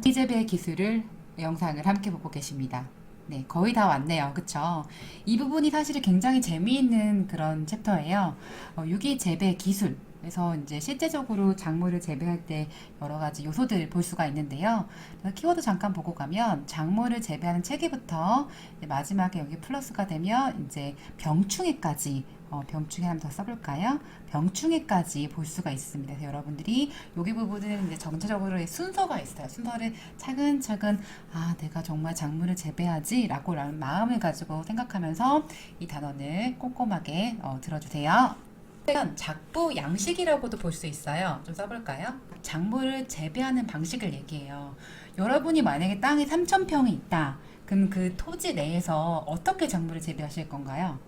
재배 기술을 영상을 함께 보고 계십니다. 네, 거의 다 왔네요. 그쵸? 이 부분이 사실 굉장히 재미있는 그런 챕터예요. 유기 재배 기술. 그래서 이제 실제적으로 작물을 재배할 때 여러 가지 요소들 볼 수가 있는데요. 키워드 잠깐 보고 가면 작물을 재배하는 체계부터 마지막에 여기 플러스가 되면 이제 병충해까지 병충해 한번 더 써볼까요? 병충해까지 볼 수가 있습니다. 그래서 여러분들이 여기 부분은 이제 전체적으로 순서가 있어요. 순서를 차근차근 내가 정말 작물을 재배하지라고 라는 마음을 가지고 생각하면서 이 단원을 꼼꼼하게 들어주세요. 작부 양식이라고도 볼 수 있어요. 좀 써볼까요? 작물을 재배하는 방식을 얘기해요. 여러분이 만약에 땅이 3,000평이 있다. 그럼 그 토지 내에서 어떻게 작물을 재배하실 건가요?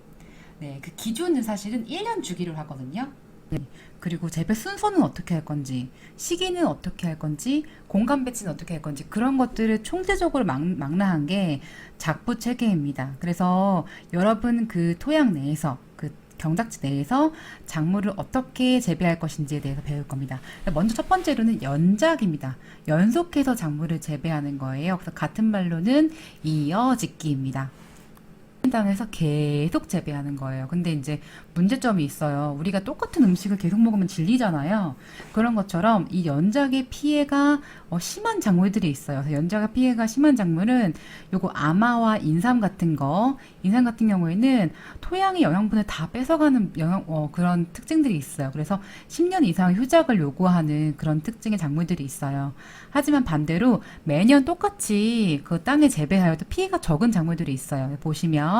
네, 그 기준은 사실은 1년 주기로 하거든요. 네. 그리고 재배 순서는 어떻게 할 건지, 시기는 어떻게 할 건지, 공간 배치는 어떻게 할 건지, 그런 것들을 총체적으로 망라한 게 작부 체계입니다. 그래서 여러분 그 토양 내에서, 그 경작지 내에서 작물을 어떻게 재배할 것인지에 대해서 배울 겁니다. 먼저 첫 번째로는 연작입니다. 연속해서 작물을 재배하는 거예요. 그래서 같은 말로는 이어짓기입니다. 땅에서 계속 재배하는 거예요. 근데 이제 문제점이 있어요. 우리가 똑같은 음식을 계속 먹으면 질리잖아요. 그런 것처럼 이 연작의 피해가 심한 작물들이 있어요. 그래서 연작의 피해가 심한 작물은 요거 아마와 인삼 같은 거, 인삼 같은 경우에는 토양의 영양분을 다 뺏어가는 그런 특징들이 있어요. 그래서 10년 이상 휴작을 요구하는 그런 특징의 작물들이 있어요. 하지만 반대로 매년 똑같이 그 땅에 재배하여도 피해가 적은 작물들이 있어요. 보시면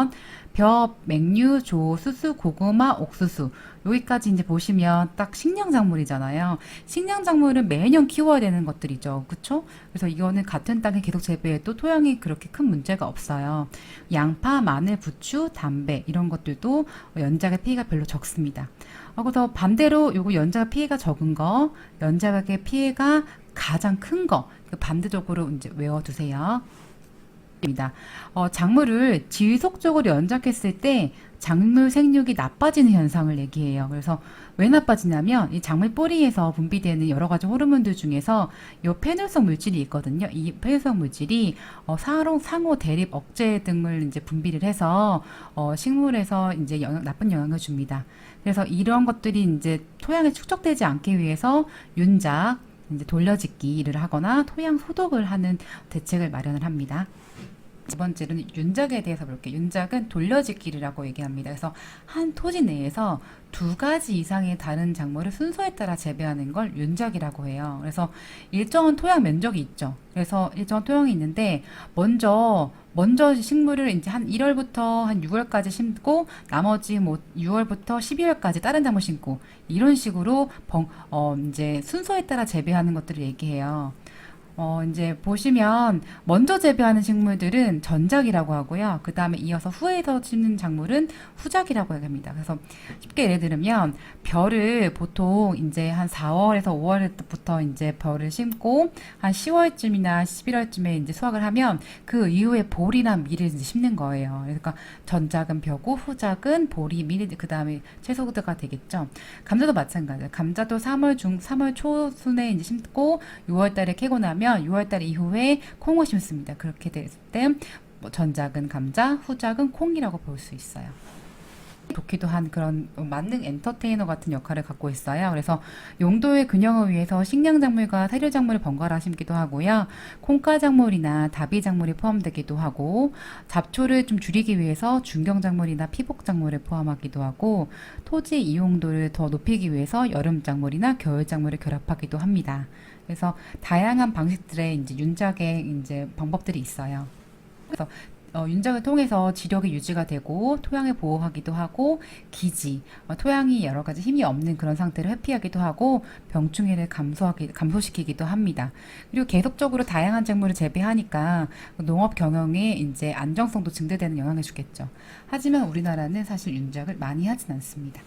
벼, 맹류, 조, 수수, 고구마, 옥수수 여기까지 이제 보시면 딱 식량작물이잖아요. 식량작물은 매년 키워야 되는 것들이죠. 그쵸? 그래서 이거는 같은 땅에 계속 재배해도 토양이 그렇게 큰 문제가 없어요. 양파, 마늘, 부추, 담배 이런 것들도 연작의 피해가 별로 적습니다. 그래서 반대로 요거 연작의 피해가 적은 거, 연작의 피해가 가장 큰 거, 반대적으로 이제 외워두세요. 입니다. 작물을 지속적으로 연작했을 때 작물 생육이 나빠지는 현상을 얘기해요. 그래서 왜 나빠지냐면 이 작물 뿌리에서 분비되는 여러 가지 호르몬들 중에서 이 페놀성 물질이 있거든요. 이 페놀성 물질이 상호 대립 억제 등을 이제 분비를 해서 식물에서 이제 나쁜 영향을 줍니다. 그래서 이런 것들이 이제 토양에 축적되지 않기 위해서 윤작 이제 돌려짓기를 하거나 토양 소독을 하는 대책을 마련을 합니다. 두 번째로는 윤작에 대해서 볼게요. 윤작은 돌려짓기라고 얘기합니다. 그래서 한 토지 내에서 두 가지 이상의 다른 작물을 순서에 따라 재배하는 걸 윤작이라고 해요. 그래서 일정한 토양 면적이 있죠. 그래서 일정한 토양이 있는데 먼저 식물을 이제 한 1월부터 한 6월까지 심고 나머지 뭐 6월부터 12월까지 다른 작물 심고 이런 식으로 이제 순서에 따라 재배하는 것들을 얘기해요. 이제 보시면 먼저 재배하는 식물들은 전작이라고 하고요. 그 다음에 이어서 후에서 심는 작물은 후작이라고 합니다. 그래서 쉽게 예를 들면 벼를 보통 이제 한 4월에서 5월부터 이제 벼를 심고 한 10월쯤이나 11월쯤에 이제 수확을 하면 그 이후에 보리나 밀을 이제 심는 거예요. 그러니까 전작은 벼고 후작은 보리, 밀, 그 다음에 채소가 되겠죠. 감자도 마찬가지예요. 감자도 3월 초순에 이제 심고 6월달에 캐고 나면 6월달 이후에 콩을 심습니다. 그렇게 됐을 때 전작은 감자, 후작은 콩이라고 볼 수 있어요. 좋기도 한 그런 만능 엔터테이너 같은 역할을 갖고 있어요. 그래서 용도의 균형을 위해서 식량작물과 사료작물을 번갈아 심기도 하고요. 콩가작물이나 다비작물이 포함되기도 하고 잡초를 좀 줄이기 위해서 중경작물이나 피복작물을 포함하기도 하고 토지 이용도를 더 높이기 위해서 여름작물이나 겨울작물을 결합하기도 합니다. 그래서 다양한 방식들의 이제 윤작의 이제 방법들이 있어요. 그래서 윤작을 통해서 지력이 유지가 되고 토양을 보호하기도 하고 기지, 토양이 여러 가지 힘이 없는 그런 상태를 회피하기도 하고 병충해를 감소시키기도 합니다. 그리고 계속적으로 다양한 작물을 재배하니까 농업 경영에 이제 안정성도 증대되는 영향을 주겠죠. 하지만 우리나라는 사실 윤작을 많이 하진 않습니다.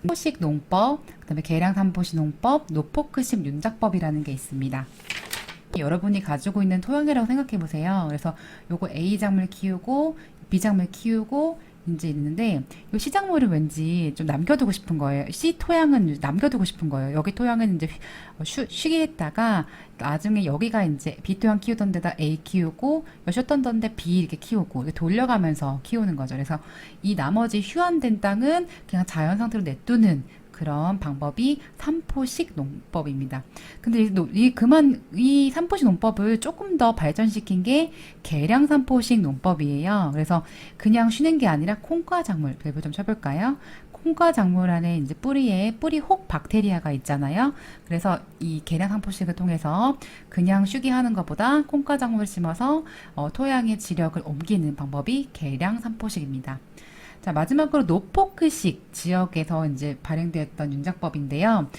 삼포식 농법, 그다음에 계량 삼포식 농법, 노포크식 윤작법이라는 게 있습니다. 여러분이 가지고 있는 토양이라고 생각해 보세요. 그래서 요거 A 작물 키우고 B 작물 키우고 이제 있는데 이 시작물을 왠지 좀 남겨두고 싶은 거예요. C 토양은 남겨두고 싶은 거예요. 여기 토양은 이제 쉬게 했다가 나중에 여기가 이제 B 토양 키우던 데다 A 키우고 여기 쉬었던 데인데 B 이렇게 키우고 이렇게 돌려가면서 키우는 거죠. 그래서 이 나머지 휴한된 땅은 그냥 자연 상태로 냅두는 그런 방법이 삼포식 농법입니다. 근데 이 삼포식 농법을 조금 더 발전시킨 게 계량 삼포식 농법이에요. 그래서 그냥 쉬는 게 아니라 콩과 작물, 밸브 좀 쳐볼까요? 콩과 작물 안에 이제 뿌리에 뿌리혹 박테리아가 있잖아요. 그래서 이 계량 삼포식을 통해서 그냥 쉬게 하는 것보다 콩과 작물을 심어서 토양의 지력을 옮기는 방법이 계량 삼포식입니다. 자, 마지막으로 노포크식 지역에서 이제 발행되었던 윤작법인데요.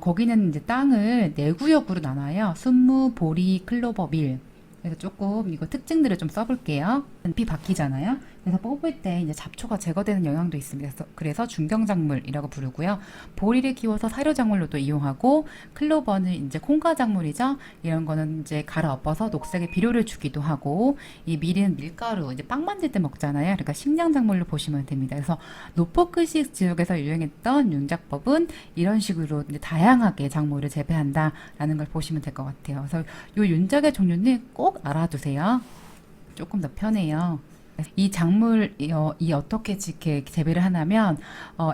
거기는 이제 땅을 네 구역으로 나눠요. 순무, 보리, 클로버, 밀. 그래서 조금 이거 특징들을 좀 써볼게요. 비 바뀌잖아요. 그래서 뽑을 때 이제 잡초가 제거되는 영향도 있습니다. 그래서 중경작물이라고 부르고요. 보리를 키워서 사료작물로도 이용하고, 클로버는 이제 콩가작물이죠. 이런 거는 이제 갈아 엎어서 녹색의 비료를 주기도 하고, 이 밀은 밀가루, 이제 빵 만들 때 먹잖아요. 그러니까 식량작물로 보시면 됩니다. 그래서 노포크식 지역에서 유행했던 윤작법은 이런 식으로 이제 다양하게 작물을 재배한다라는 걸 보시면 될 것 같아요. 그래서 이 윤작의 종류는 꼭 알아두세요. 조금 더 편해요. 이 작물이 어떻게 이렇게 재배를 하냐면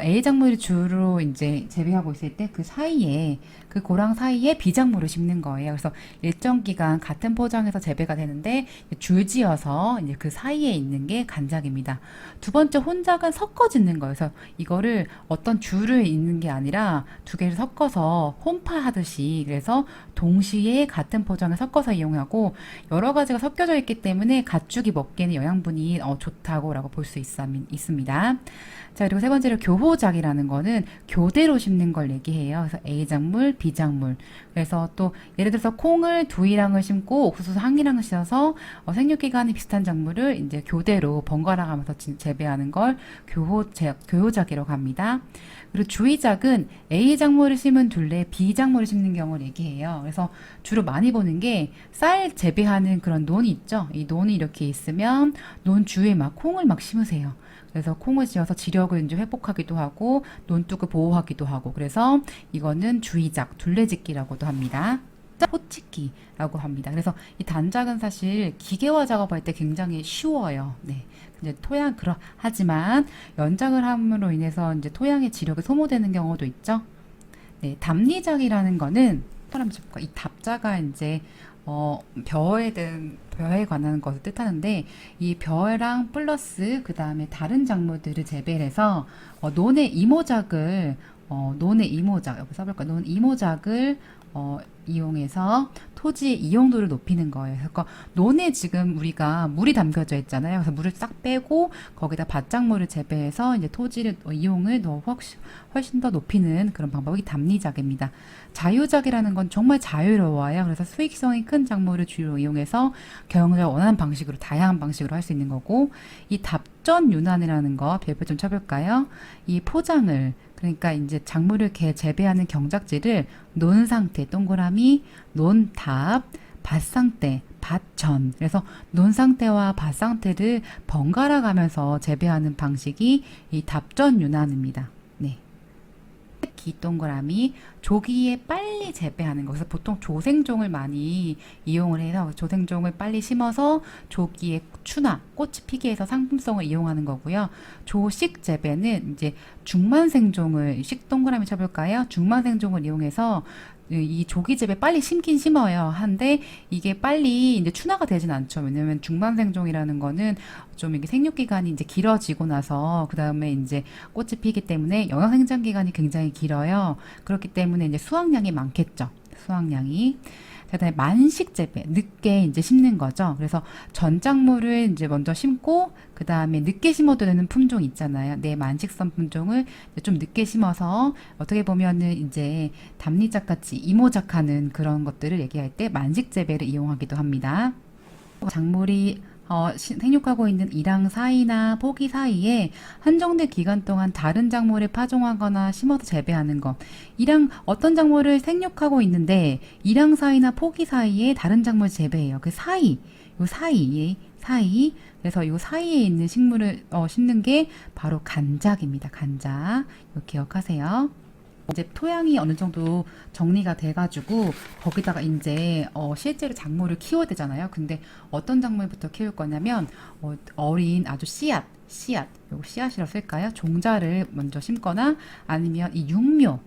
A 작물이 주로 이제 재배하고 있을 때 그 사이에 그 고랑 사이에 B 작물을 심는 거예요. 그래서 일정 기간 같은 포장에서 재배가 되는데 줄지어서 이제 그 사이에 있는 게 간작입니다. 두 번째 혼작은 섞어 짓는 거예요. 그래서 이거를 어떤 줄을 잇는 게 아니라 두 개를 섞어서 홈파하듯이 그래서 동시에 같은 포장을 섞어서 이용하고 여러 가지가 섞여져 있기 때문에 가축이 먹기에는 영양분이 좋다고라고 볼 수 있습니다. 자, 그리고 세 번째로 교호작이라는 거는 교대로 심는 걸 얘기해요. 그래서 A 작물, B 작물. 그래서 또 예를 들어서 콩을 두 이랑을 심고 옥수수 한 이랑을 씌워서 생육기간이 비슷한 작물을 이제 교대로 번갈아 가면서 재배하는 걸 교호작이라고 합니다. 그리고 주의작은 A 작물을 심은 둘레 B 작물을 심는 경우를 얘기해요. 그래서 주로 많이 보는 게 쌀 재배하는 그런 논이 있죠. 이 논이 이렇게 있으면 논 주위에 막 콩을 막 심으세요. 그래서 콩을 씌워서 지력을 이제 회복하기도 하고 논둑을 보호하기도 하고 그래서 이거는 주의작, 둘레짓기라고도 합니다. 호치기라고 합니다. 그래서 이 단작은 사실 기계화 작업할 때 굉장히 쉬워요. 네. 이제 하지만 연작을 함으로 인해서 이제 토양의 지력이 소모되는 경우도 있죠. 네. 답리작이라는 거는 이 답자가 이제 벼에 관한 것을 뜻하는데 이 벼랑 플러스 그 다음에 다른 작물들을 재배를 해서 논의 이모작을 여기 써볼까? 논 이모작을 이용해서 토지의 이용도를 높이는 거예요. 그러니까 논에 지금 우리가 물이 담겨져 있잖아요. 그래서 물을 싹 빼고 거기다 밭작물을 재배해서 이제 토지를 이용을 훨씬 더 높이는 그런 방법이 답리작입니다. 자유작이라는 건 정말 자유로워요. 그래서 수익성이 큰 작물을 주로 이용해서 경영을 원하는 방식으로 다양한 방식으로 할 수 있는 거고 이 답전 윤환이라는 거 별표 좀 쳐볼까요? 이 포장을 그러니까 이제 작물을 재배하는 경작지를 논 상태 동그라미 논답 밭 상태 밭전 그래서 논 상태와 밭 상태를 번갈아 가면서 재배하는 방식이 이 답전 윤환입니다. 네. 기 동그라미 조기에 빨리 재배하는 거. 그래서 보통 조생종을 많이 이용을 해서 조생종을 빨리 심어서 조기에 추나 꽃이 피게 해서 상품성을 이용하는 거고요. 조식 재배는 이제 중만생종을 식 동그라미 쳐볼까요? 중만생종을 이용해서 이 조기 재배 빨리 심긴 심어요. 한데 이게 빨리 이제 추나가 되진 않죠. 왜냐면 중반생종이라는 거는 좀 이게 생육 기간이 이제 길어지고 나서 그 다음에 이제 꽃이 피기 때문에 영양 생장 기간이 굉장히 길어요. 그렇기 때문에 이제 수확량이 많겠죠. 수확량이. 그다음에 만식 재배, 늦게 이제 심는 거죠. 그래서 전작물을 이제 먼저 심고 그 다음에 늦게 심어도 되는 품종 있잖아요. 내 만식성 품종을 좀 늦게 심어서 어떻게 보면은 이제 답리작 같이 이모작하는 그런 것들을 얘기할 때 만식 재배를 이용하기도 합니다. 작물이 생육하고 있는 이랑 사이나 포기 사이에 한정된 기간 동안 다른 작물을 파종하거나 심어서 재배하는 것. 어떤 작물을 생육하고 있는데 이랑 사이나 포기 사이에 다른 작물을 재배해요. 그 사이, 요 사이. 그래서 요 사이에 있는 식물을 심는 게 바로 간작입니다. 간작. 이거 기억하세요. 이제 토양이 어느 정도 정리가 돼가지고 거기다가 이제 실제로 작물을 키워야 되잖아요. 근데 어떤 작물부터 키울 거냐면 어린 아주 요거 씨앗이라고 쓸까요? 종자를 먼저 심거나 아니면 이 육묘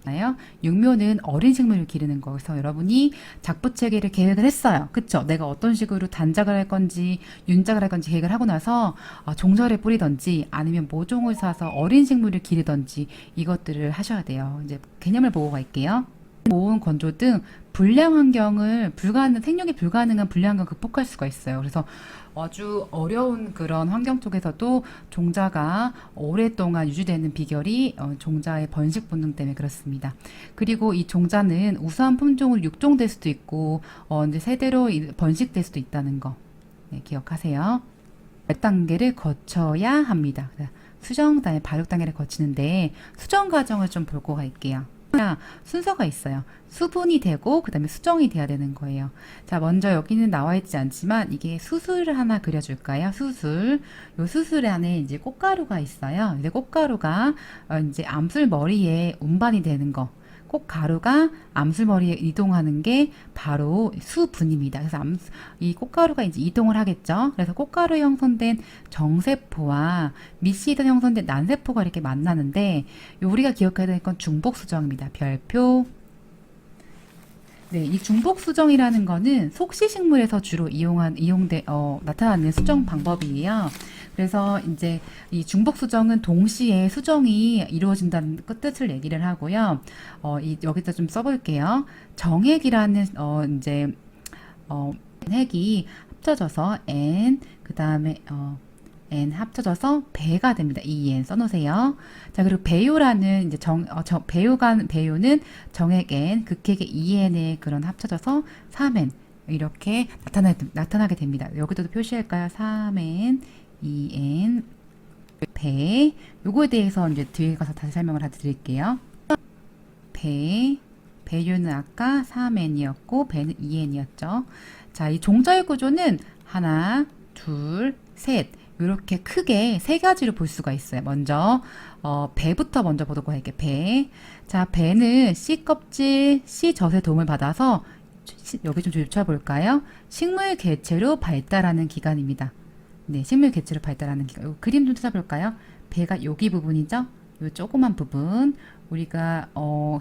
나요? 육묘는 어린 식물을 기르는 거여서 여러분이 작부체계를 계획을 했어요. 그쵸? 내가 어떤 식으로 단작을 할 건지 윤작을 할 건지 계획을 하고 나서 종자를 뿌리던지 아니면 모종을 사서 어린 식물을 기르던지 이것들을 하셔야 돼요. 이제 개념을 보고 갈게요. 보온 건조 등 생육이 불가능한 불량 환경 극복할 수가 있어요. 그래서 아주 어려운 그런 환경 속에서도 종자가 오랫동안 유지되는 비결이 종자의 번식 본능 때문에 그렇습니다. 그리고 이 종자는 우수한 품종으로 육종될 수도 있고 이제 세대로 번식될 수도 있다는 거 네, 기억하세요. 몇 단계를 거쳐야 합니다. 수정, 그다음에 발육 단계를 거치는데 수정 과정을 좀 보고 갈게요. 순서가 있어요. 수분이 되고 그 다음에 수정이 돼야 되는 거예요. 자, 먼저 여기는 나와 있지 않지만 이게 수술을 하나 그려줄까요? 요 수술 안에 이제 꽃가루가 있어요. 근데 꽃가루가 이제 암술 머리에 운반이 되는 거. 꽃가루가 암술머리에 이동하는 게 바로 수분입니다. 그래서 이 꽃가루가 이제 이동을 하겠죠. 그래서 꽃가루에 형성된 정세포와 밑시에 형성된 난세포가 이렇게 만나는데 우리가 기억해야 될 건 중복수정입니다. 별표. 네, 이 중복수정이라는 거는 속시식물에서 주로 나타나는 수정 방법이에요. 그래서 이제 이 중복수정은 동시에 수정이 이루어진다는 뜻을 얘기를 하고요. 여기다 좀 써볼게요. 정액이라는, 핵이 합쳐져서 N, 그 다음에, N 합쳐져서 배가 됩니다. EN 써놓으세요. 자, 그리고 배요라는 이제 배요는 정액 N, 극핵의 EN에 그런 합쳐져서 3N 이렇게 나타나게 됩니다. 여기도 표시할까요? 3N, 2N, 배. 요거에 대해서 이제 뒤에 가서 다시 설명을 해드릴게요. 배요는 아까 3N이었고 배는 2N이었죠. 자, 이 종자의 구조는 하나, 둘, 셋. 이렇게 크게 세 가지로 볼 수가 있어요. 먼저 배부터 먼저 보도록 할게요. 배. 자, 배는 씨 껍질, 씨 젖의 도움을 받아서 여기 좀 좁혀볼까요? 식물 개체로 발달하는 기관입니다. 네, 식물 개체로 발달하는 기관. 그림 좀 찾아볼까요? 배가 여기 부분이죠? 요 조그만 부분. 우리가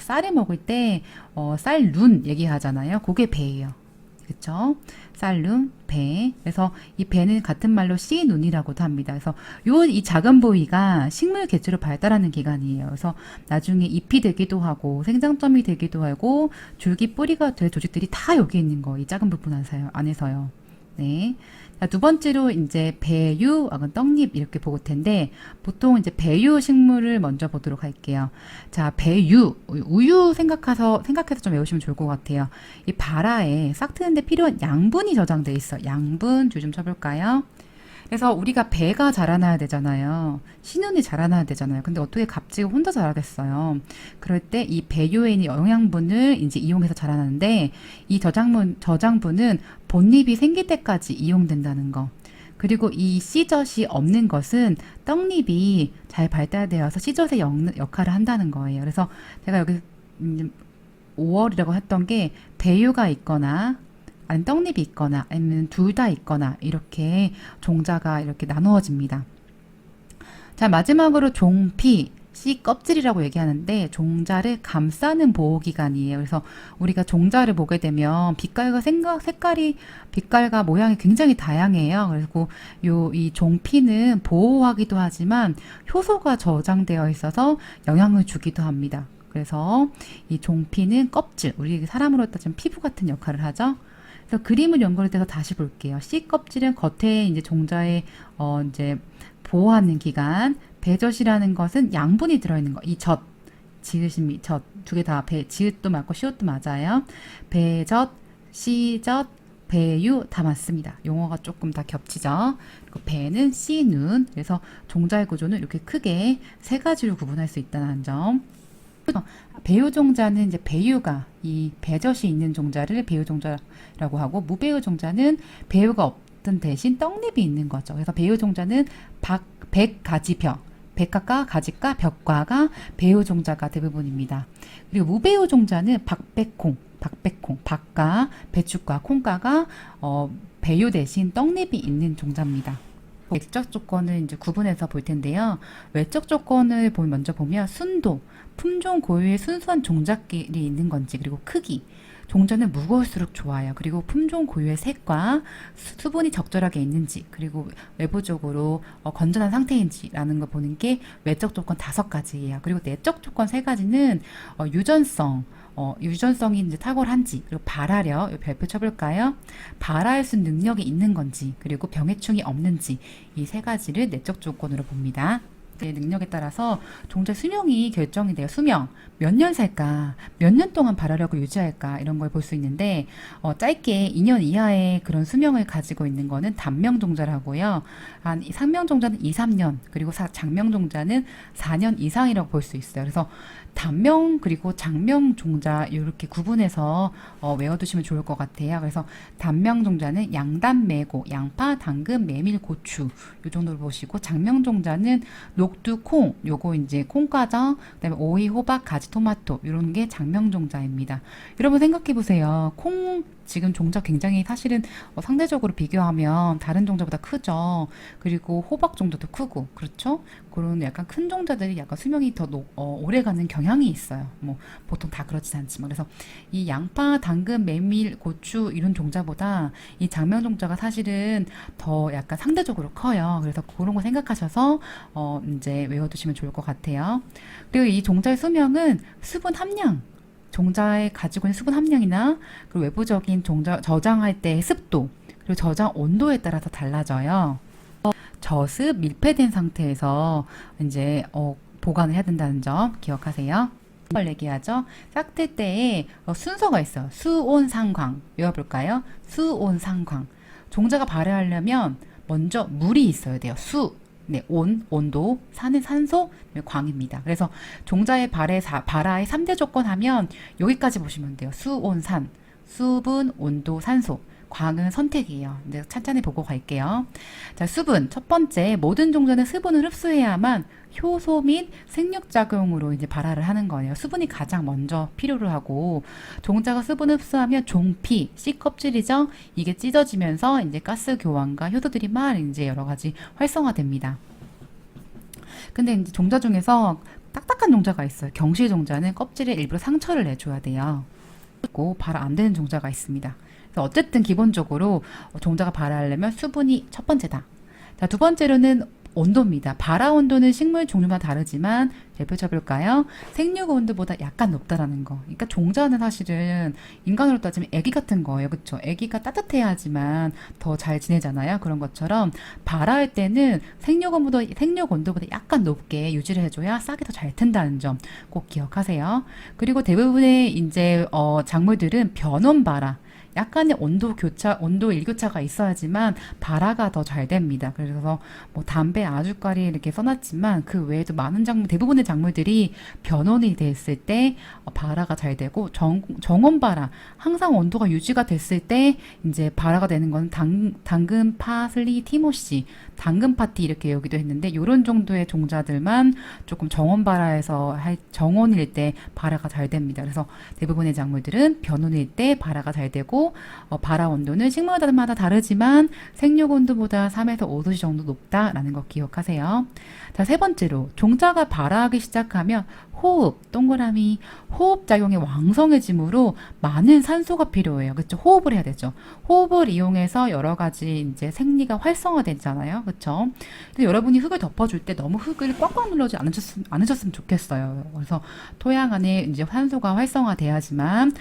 쌀을 먹을 때 쌀눈 얘기하잖아요. 그게 배예요. 그쵸? 쌀눈, 배. 그래서 이 배는 같은 말로 씨눈이라고도 합니다. 그래서 이 작은 부위가 식물 개체로 발달하는 기관이에요. 그래서 나중에 잎이 되기도 하고 생장점이 되기도 하고 줄기 뿌리가 될 조직들이 다 여기 있는 거. 이 작은 부분 안에서요. 네. 자, 두 번째로 이제 배유, 떡잎 이렇게 볼 텐데 보통 이제 배유 식물을 먼저 보도록 할게요. 자, 배유, 우유 생각해서 좀 외우시면 좋을 것 같아요. 이 발아에 싹 트는데 필요한 양분이 저장돼 있어. 양분 줄 좀 쳐볼까요? 그래서 우리가 배가 자라나야 되잖아요. 신혼이 자라나야 되잖아요. 근데 어떻게 갑자기 혼자 자라겠어요? 그럴 때 이 배유에 있는 영양분을 이제 이용해서 자라나는데 이 저장분은 본잎이 생길 때까지 이용된다는 거. 그리고 이 씨젖이 없는 것은 떡잎이 잘 발달되어서 씨젖의 역할을 한다는 거예요. 그래서 제가 여기 5월이라고 했던 게 배유가 있거나 아니면 떡잎이 있거나 아니면 둘 다 있거나 이렇게 종자가 이렇게 나누어집니다. 자, 마지막으로 종피, 씨 껍질이라고 얘기하는데 종자를 감싸는 보호기관이에요. 그래서 우리가 종자를 보게 되면 빛깔과 모양이 굉장히 다양해요. 그리고 이 종피는 보호하기도 하지만 효소가 저장되어 있어서 영향을 주기도 합니다. 그래서 이 종피는 껍질, 우리 사람으로 따지면 피부 같은 역할을 하죠. 그래서 그림을 연결해서 다시 볼게요. 씨 껍질은 겉에 이제 종자에 이제 보호하는 기관, 배젖이라는 것은 양분이 들어있는 거. 이 지읒이 두 개 다 지읒도 맞고 시옷도 맞아요. 배젖, 씨젖, 배유 다 맞습니다. 용어가 조금 다 겹치죠. 그리고 배는 씨눈. 그래서 종자의 구조는 이렇게 크게 세 가지로 구분할 수 있다는 점. 배유 종자는 이제 배유가 이 배젖이 있는 종자를 배유 종자라고 하고, 무배유 종자는 배유가 없던 대신 떡잎이 있는 거죠. 그래서 배유 종자는 백가지벽, 백과가 가지과 벽과가 배유 종자가 대부분입니다. 그리고 무배유 종자는 박백콩, 박과, 배추과, 콩과가 배유 대신 떡잎이 있는 종자입니다. 외적 조건을 이제 구분해서 볼 텐데요. 외적 조건을 먼저 보면 순도, 품종 고유의 순수한 종자끼리 있는 건지, 그리고 크기, 종자는 무거울수록 좋아요. 그리고 품종 고유의 색과 수분이 적절하게 있는지, 그리고 외부적으로 건전한 상태인지라는 걸 보는 게 외적 조건 5가지예요. 그리고 내적 조건 3가지는 유전성이 이제 탁월한지, 그리고 발화력, 이 별표 쳐볼까요? 발화할 수 있는 능력이 있는 건지, 그리고 병해충이 없는지, 이 3가지를 내적 조건으로 봅니다. 능력에 따라서 종자 수명이 결정이 돼요. 수명, 몇 년 살까, 몇 년 동안 발화력을 유지할까, 이런 걸 볼 수 있는데, 짧게 2년 이하의 그런 수명을 가지고 있는 거는 단명 종자라고요. 상명 종자는 2, 3년, 그리고 장명 종자는 4년 이상이라고 볼 수 있어요. 그래서 단명 그리고 장명 종자 이렇게 구분해서 외워두시면 좋을 것 같아요. 그래서 단명 종자는 양담, 메고, 양파, 당근, 메밀, 고추 이 정도로 보시고, 장명 종자는 녹두, 콩, 요거 이제 콩과정, 그다음에 오이, 호박, 가지, 토마토 이런 게 장명 종자입니다. 여러분 생각해 보세요. 콩 지금 종자 굉장히 사실은 상대적으로 비교하면 다른 종자보다 크죠. 그리고 호박 종자도 크고, 그렇죠? 그런 약간 큰 종자들이 약간 수명이 더 오래 가는 경향이 있어요. 뭐 보통 다 그렇진 않지만. 그래서 이 양파, 당근, 메밀, 고추 이런 종자보다 이 장명 종자가 사실은 더 약간 상대적으로 커요. 그래서 그런 거 생각하셔서 이제 외워두시면 좋을 것 같아요. 그리고 이 종자의 수명은 수분 함량, 종자에 가지고 있는 수분 함량이나, 그리고 외부적인 저장할 때의 습도, 그리고 저장 온도에 따라서 달라져요. 저습, 밀폐된 상태에서 이제 보관을 해야 된다는 점 기억하세요. 이걸 얘기하죠. 싹틀 때에 순서가 있어요. 수온, 상광. 외워볼까요? 수온, 상광. 종자가 발효하려면 먼저 물이 있어야 돼요. 네, 온도, 산은 산소, 광입니다. 그래서 종자의 발화의 3대 조건 하면 여기까지 보시면 돼요. 수온, 산, 수분, 온도, 산소. 광은 선택이에요. 이제 찬찬히 보고 갈게요. 자, 수분. 첫 번째, 모든 종자는 수분을 흡수해야만 효소 및 생육작용으로 이제 발화를 하는 거예요. 수분이 가장 먼저 필요로 하고, 종자가 수분을 흡수하면 종피, 씨 껍질이죠. 이게 찢어지면서 이제 가스 교환과 효소들이 막 이제 여러 가지 활성화됩니다. 근데 이제 종자 중에서 딱딱한 종자가 있어요. 경실 종자는 껍질에 일부러 상처를 내줘야 돼요. 그리고 발화 안 되는 종자가 있습니다. 어쨌든 기본적으로 종자가 발화하려면 수분이 첫 번째다. 자, 두 번째로는 온도입니다. 발화 온도는 식물 종류마다 다르지만 별표 쳐볼까요? 생육 온도보다 약간 높다라는 거. 그러니까 종자는 사실은 인간으로 따지면 애기 같은 거예요. 그렇죠? 애기가 따뜻해야지만 더 잘 지내잖아요. 그런 것처럼 발화할 때는 생육 온도보다 약간 높게 유지를 해줘야 싹이 더 잘 튼다는 점 꼭 기억하세요. 그리고 대부분의 이제 작물들은 변온 발화, 약간의 온도 일교차가 있어야지만 발화가 더 잘 됩니다. 그래서 뭐 담배, 아주까리 이렇게 써놨지만 그 외에도 많은 대부분의 작물들이 변온이 됐을 때 발화가 잘 되고, 정온 발화, 항상 온도가 유지가 됐을 때 이제 발화가 되는 건 당근, 파슬리, 티모시, 당근 파티 이렇게 여기도 했는데, 이런 정도의 종자들만 조금 정온 발화해서 정온일 때 발화가 잘 됩니다. 그래서 대부분의 작물들은 변온일 때 발화가 잘 되고, 발화 온도는 식물마다 다르지만 생육 온도보다 3에서 5도씨 정도 높다라는 거 기억하세요. 자, 세 번째로 종자가 발화하기 시작하면 호흡, 동그라미, 호흡작용이 왕성해지므로 많은 산소가 필요해요. 그렇죠? 호흡을 해야 되죠. 호흡을 이용해서 여러 가지 이제 생리가 활성화되잖아요. 그렇죠? 근데 여러분이 흙을 덮어줄 때 너무 흙을 꽉꽉 눌러지 않으셨으면 좋겠어요. 그래서 토양 안에 이제 산소가 활성화돼야지만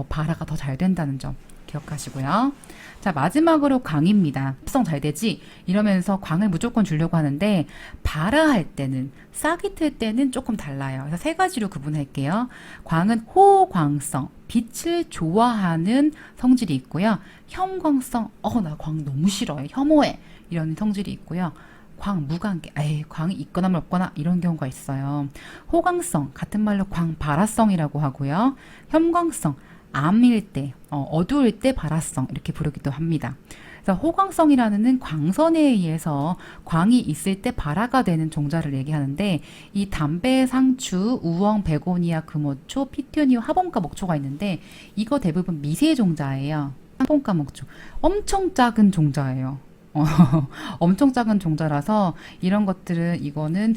발화가 더 잘 된다는 점 기억하시고요. 자, 마지막으로 광입니다. 합성 잘 되지? 이러면서 광을 무조건 주려고 하는데 발화할 때는, 싹이 틀 때는 조금 달라요. 그래서 세 가지로 구분할게요. 광은 호광성, 빛을 좋아하는 성질이 있고요. 혐광성, 나 광 너무 싫어해, 혐오해, 이런 성질이 있고요. 광 무관계, 광이 있거나 없거나 이런 경우가 있어요. 호광성, 같은 말로 광발화성이라고 하고요. 혐광성, 암일 때, 어두울 때 발화성, 이렇게 부르기도 합니다. 그래서 호광성이라는 광선에 의해서 광이 있을 때 발화가 되는 종자를 얘기하는데, 이 담배, 상추, 우엉, 베고니아, 금호초, 피투니아, 화분과 목초가 있는데 이거 대부분 미세 종자예요. 화분과 목초 엄청 작은 종자예요. 엄청 작은 종자라서 이런 것들은, 이거는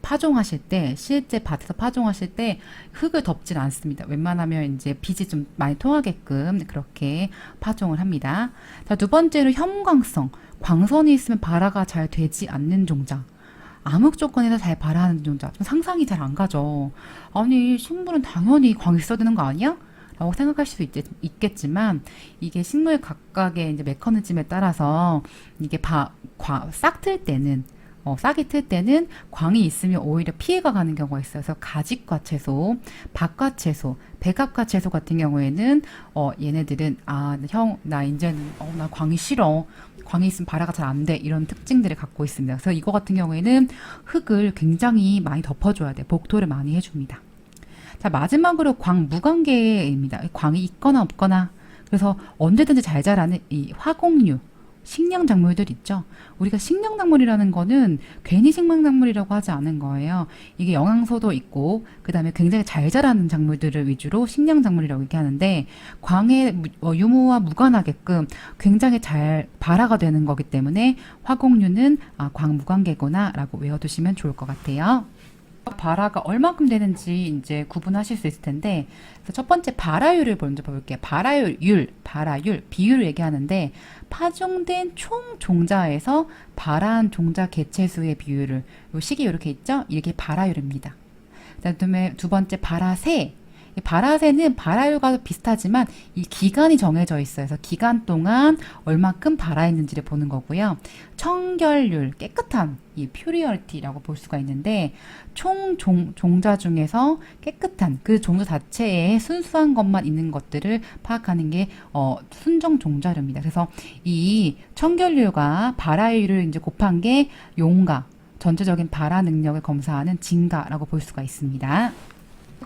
파종하실 때, 실제 밭에서 파종하실 때 흙을 덮진 않습니다. 웬만하면 이제 빛이 좀 많이 통하게끔 그렇게 파종을 합니다. 자, 두 번째로 혐광성, 광선이 있으면 발화가 잘 되지 않는 종자. 암흑 조건에서 잘 발화하는 종자. 좀 상상이 잘 안 가죠. 아니, 식물은 당연히 광이 있어야 되는 거 아니야? 라고 생각할 수도 있겠지만, 이게 식물 각각의 이제 메커니즘에 따라서 이게 싹 틀 때는, 싹이 틀 때는 광이 있으면 오히려 피해가 가는 경우가 있어요. 그래서 가집과 채소, 밭과 채소, 백합과 채소 같은 경우에는 얘네들은 나 이제는 나 광이 싫어, 광이 있으면 발화가 잘 안 돼, 이런 특징들을 갖고 있습니다. 그래서 이거 같은 경우에는 흙을 굉장히 많이 덮어줘야 돼. 복토를 많이 해줍니다. 자, 마지막으로 광 무관계입니다. 광이 있거나 없거나, 그래서 언제든지 잘 자라는 이 화곡류, 식량작물들 있죠. 우리가 식량작물이라는 거는 괜히 식량작물이라고 하지 않은 거예요. 이게 영양소도 있고, 그 다음에 굉장히 잘 자라는 작물들을 위주로 식량작물이라고 얘기하는데, 광의 유무와 무관하게끔 굉장히 잘 발화가 되는 거기 때문에 화곡류는 광 무관계구나 라고 외워두시면 좋을 것 같아요. 발화가 얼마큼 되는지 이제 구분하실 수 있을 텐데, 그래서 첫 번째 발화율을 먼저 볼게요. 발화율, 비율을 얘기하는데, 파종된 총 종자에서 발화한 종자 개체수의 비율을, 요 식이 이렇게 있죠? 이게 발화율입니다. 그다음에 두 번째 발화세. 이 발화세는 발화율과 비슷하지만 이 기간이 정해져 있어요. 그래서 기간 동안 얼마큼 발화했는지를 보는 거고요. 청결률, 깨끗한, 이 퓨리얼티라고 볼 수가 있는데, 총 종자 중에서 깨끗한 그 종자 자체에 순수한 것만 있는 것들을 파악하는 게 순정 종자류입니다. 그래서 이 청결률과 발화율을 이제 곱한 게 용가, 전체적인 발화 능력을 검사하는 진가라고 볼 수가 있습니다.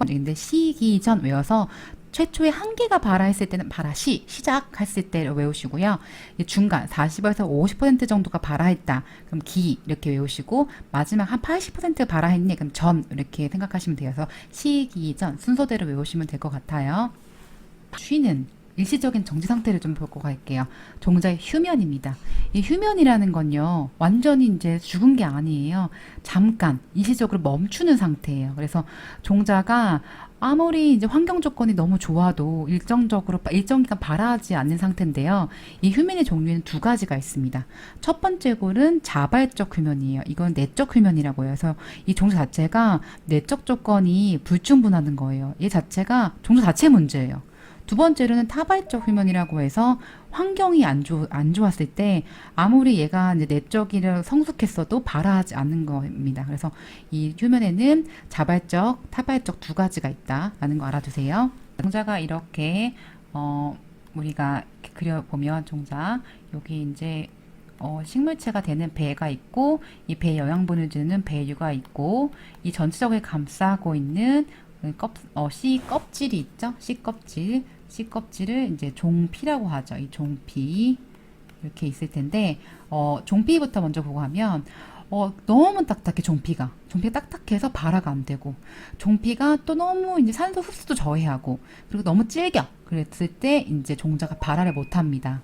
근데 시기 전 외워서, 최초에 한 개가 발화했을 때는 발화시, 시작했을 때를 외우시고요. 중간 40에서 50% 정도가 발화했다, 그럼 기 이렇게 외우시고, 마지막 한 80% 발화했니, 그럼 전 이렇게 생각하시면 돼요. 그래서 시기 전 순서대로 외우시면 될 것 같아요. 쉬는 일시적인 정지 상태를 좀 보고 갈게요. 종자의 휴면입니다. 이 휴면이라는 건요, 완전히 이제 죽은 게 아니에요. 잠깐 일시적으로 멈추는 상태예요. 그래서 종자가 아무리 이제 환경 조건이 너무 좋아도 일정 기간 발화하지 않는 상태인데요. 이 휴면의 종류는 두 가지가 있습니다. 첫 번째 골은 자발적 휴면이에요. 이건 내적 휴면이라고 해요. 그래서 이 종자 자체가 내적 조건이 불충분하는 거예요. 이 자체가 종자 자체 문제예요. 두 번째로는 타발적 휴면이라고 해서 환경이 안 좋았을 때 아무리 얘가 이제 내적이라 성숙했어도 발화하지 않는 겁니다. 그래서 이 휴면에는 자발적, 타발적 두 가지가 있다라는 거 알아두세요. 종자가 이렇게 우리가 이렇게 그려보면, 종자 여기 이제 식물체가 되는 배가 있고, 이 배에 영양분을 주는 배류가 있고, 이 전체적으로 감싸고 있는 씨 껍질이 있죠? 씨 껍질을 이제 종피라고 하죠. 이 종피 이렇게 있을 텐데, 종피부터 먼저 보고 하면, 너무 딱딱해. 종피가 딱딱해서 발화가 안 되고, 종피가 또 너무 이제 산소 흡수도 저해하고, 그리고 너무 질겨. 그랬을 때 이제 종자가 발화를 못 합니다.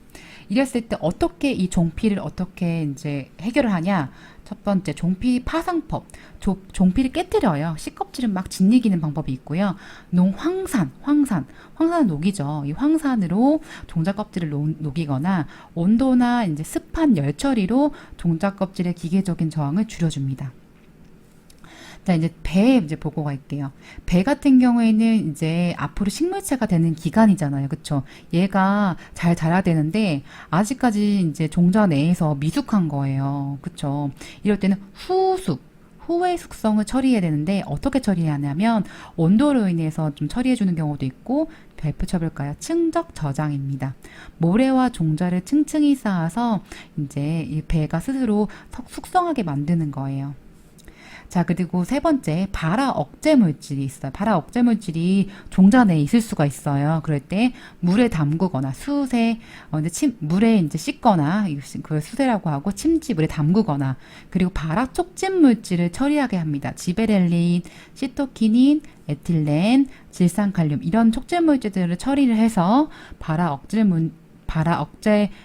이랬을 때 어떻게 이 종피를 어떻게 이제 해결을 하냐? 첫 번째, 종피 파상법. 종피를 깨뜨려요. 씨껍질은 막 짓이기는 방법이 있고요. 황산은 녹이죠. 이 황산으로 종자 껍질을 녹이거나, 온도나 이제 습한 열 처리로 종자 껍질의 기계적인 저항을 줄여줍니다. 자, 이제 배 이제 보고 갈게요. 배 같은 경우에는 이제 앞으로 식물체가 되는 기간이잖아요. 그쵸? 얘가 잘 자라야 되는데, 아직까지 이제 종자 내에서 미숙한 거예요. 그쵸? 이럴 때는 후의 숙성을 처리해야 되는데, 어떻게 처리해야 하냐면, 온도로 인해서 좀 처리해주는 경우도 있고, 별표 쳐볼까요? 층적 저장입니다. 모래와 종자를 층층이 쌓아서, 이제 이 배가 스스로 숙성하게 만드는 거예요. 자, 그리고 세 번째, 발화 억제 물질이 있어요. 발화 억제 물질이 종자 내에 있을 수가 있어요. 그럴 때 물에 담그거나 수세, 이제 물에 이제 씻거나, 그 수세라고 하고 침지 물에 담그거나, 그리고 발화 촉진 물질을 처리하게 합니다. 지베렐린, 시토키닌, 에틸렌, 질산칼륨 이런 촉진 물질들을 처리를 해서 발화 억제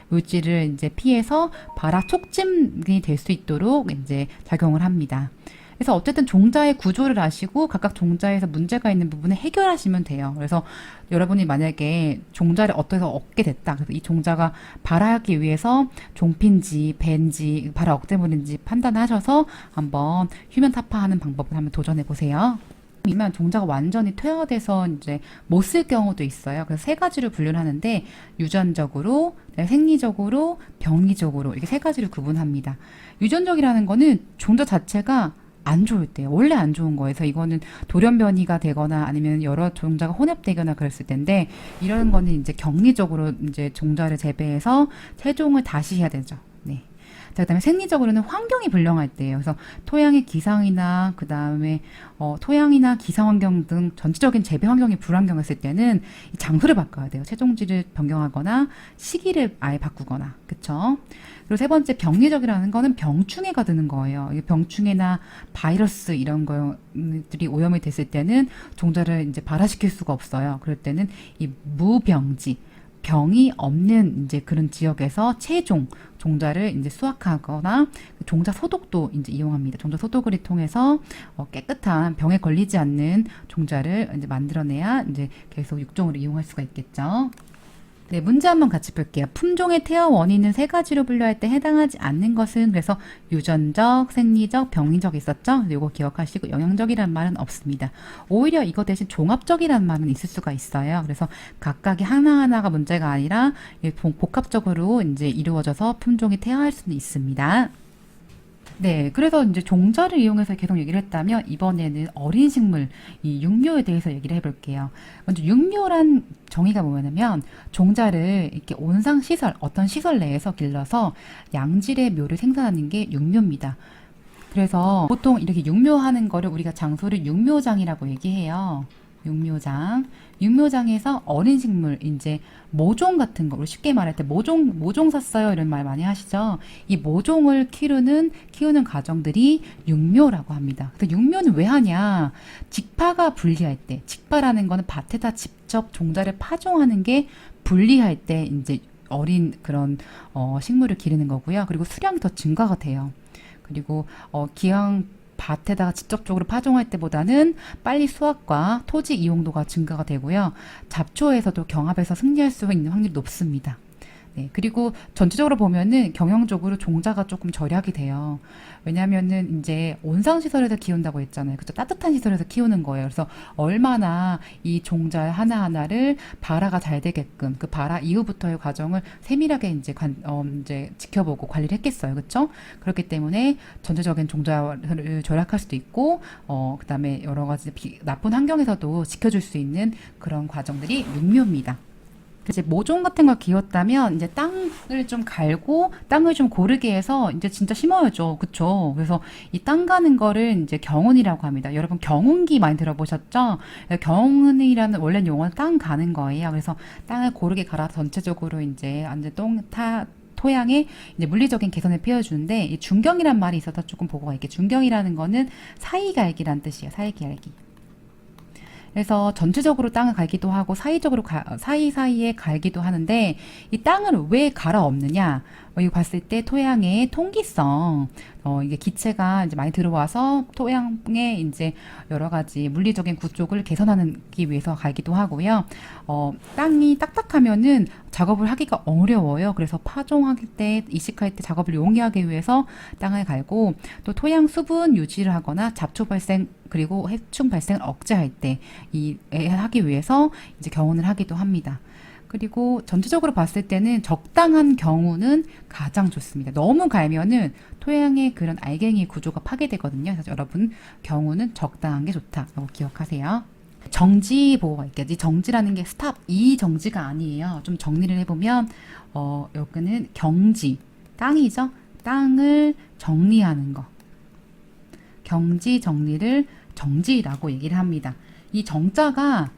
물질을 이제 피해서 발화 촉진이 될 수 있도록 이제 작용을 합니다. 그래서 어쨌든 종자의 구조를 아시고 각각 종자에서 문제가 있는 부분을 해결하시면 돼요. 그래서 여러분이 만약에 종자를 어디서 얻게 됐다. 그래서 이 종자가 발화하기 위해서 종핀지, 밴지, 발화 억제물인지 판단하셔서 한번 휴면 타파하는 방법을 한번 도전해 보세요. 이면 종자가 완전히 퇴화돼서 이제 못 쓸 경우도 있어요. 그래서 세 가지를 분류를 하는데 유전적으로, 생리적으로, 병리적으로 이렇게 세 가지를 구분합니다. 유전적이라는 거는 종자 자체가 안 좋을 때요. 원래 안 좋은 거예요. 그래서 이거는 돌연 변이가 되거나 아니면 여러 종자가 혼합되거나 그랬을 텐데 이런 거는 이제 격리적으로 이제 종자를 재배해서 세종을 다시 해야 되죠. 네. 자, 그다음에 생리적으로는 환경이 불량할 때예요. 그래서 토양의 기상이나 그다음에 토양이나 기상 환경 등 전체적인 재배 환경이 불안정했을 때는 이 장소를 바꿔야 돼요. 체종지를 변경하거나 시기를 아예 바꾸거나. 그쵸? 그리고 세 번째 병리적이라는 거는 병충해가 드는 거예요. 이게 병충해나 바이러스 이런 것들이 오염이 됐을 때는 종자를 이제 발화시킬 수가 없어요. 그럴 때는 이 무병지 병이 없는 이제 그런 지역에서 종자를 이제 수확하거나 종자 소독도 이제 이용합니다. 종자 소독을 통해서 깨끗한 병에 걸리지 않는 종자를 이제 만들어내야 이제 계속 육종으로 이용할 수가 있겠죠. 네, 문제 한번 같이 볼게요. 품종의 퇴화 원인은 세 가지로 분류할 때 해당하지 않는 것은 그래서 유전적, 생리적, 병리적 있었죠? 이거 기억하시고 영양적이라는 말은 없습니다. 오히려 이거 대신 종합적이라는 말은 있을 수가 있어요. 그래서 각각이 하나하나가 문제가 아니라 복합적으로 이제 이루어져서 품종이 퇴화할 수는 있습니다. 네, 그래서 이제 종자를 이용해서 계속 얘기를 했다면 이번에는 어린 식물, 이 육묘에 대해서 얘기를 해볼게요. 먼저 육묘란 정의가 뭐냐면 종자를 이렇게 온상 시설, 어떤 시설 내에서 길러서 양질의 묘를 생산하는 게 육묘입니다. 그래서 보통 이렇게 육묘하는 거를 우리가 장소를 육묘장이라고 얘기해요. 육묘장. 육묘장에서 어린 식물, 이제 모종 같은 거, 우리 쉽게 말할 때 모종 샀어요. 이런 말 많이 하시죠? 이 모종을 키우는 과정들이 육묘라고 합니다. 그래서 육묘는 왜 하냐? 직파가 불리할 때, 직파라는 거는 밭에다 직접 종자를 파종하는 게 불리할 때, 이제 어린 그런, 식물을 기르는 거고요. 그리고 수량이 더 증가가 돼요. 그리고, 기왕 밭에다가 직접적으로 파종할 때보다는 빨리 수확과 토지 이용도가 증가가 되고요. 잡초에서도 경합에서 승리할 수 있는 확률이 높습니다. 네, 그리고 전체적으로 보면은 경영적으로 종자가 조금 절약이 돼요. 왜냐면은 이제 온상시설에서 키운다고 했잖아요. 그죠? 따뜻한 시설에서 키우는 거예요. 그래서 얼마나 이 종자 하나하나를 발화가 잘 되게끔 그 발화 이후부터의 과정을 세밀하게 이제 지켜보고 관리를 했겠어요. 그쵸? 그렇기 때문에 전체적인 종자를 절약할 수도 있고, 그 다음에 여러 가지 나쁜 환경에서도 지켜줄 수 있는 그런 과정들이 육묘입니다. 이제 모종 같은 걸 기웠다면 이제 땅을 좀 갈고 땅을 좀 고르게 해서 이제 진짜 심어야죠. 그쵸? 그래서 이 땅 가는 거를 이제 경운이라고 합니다. 여러분 경운기 많이 들어보셨죠? 경운이라는 원래 용어는 땅 가는 거예요. 그래서 땅을 고르게 갈아서 전체적으로 이제 완전 토양에 이제 물리적인 개선을 피워주는데 이 중경이란 말이 있어서 조금 보고가 있게 중경이라는 거는 사이갈기란 뜻이에요. 사이갈기. 그래서 전체적으로 땅을 갈기도 하고 사이적으로 사이사이에 갈기도 하는데 이 땅을 왜 갈아엎느냐? 이거 봤을 때 토양의 통기성, 이게 기체가 이제 많이 들어와서 토양에 이제 여러 가지 물리적인 구조를 개선하기 위해서 갈기도 하고요. 땅이 딱딱하면은 작업을 하기가 어려워요. 그래서 파종할 때, 이식할 때 작업을 용이하기 위해서 땅을 갈고, 또 토양 수분 유지를 하거나 잡초 발생 그리고 해충 발생을 억제할 때 하기 위해서 이제 경운을 하기도 합니다. 그리고 전체적으로 봤을 때는 적당한 경우는 가장 좋습니다. 너무 갈면은 토양의 그런 알갱이 구조가 파괴되거든요. 그래서 여러분 경우는 적당한 게 좋다라고 기억하세요. 정지 보호가 있겠지. 정지라는 게 스탑, 이 정지가 아니에요. 좀 정리를 해보면 여기는 경지, 땅이죠. 땅을 정리하는 거. 경지 정리를 정지라고 얘기를 합니다. 이 정자가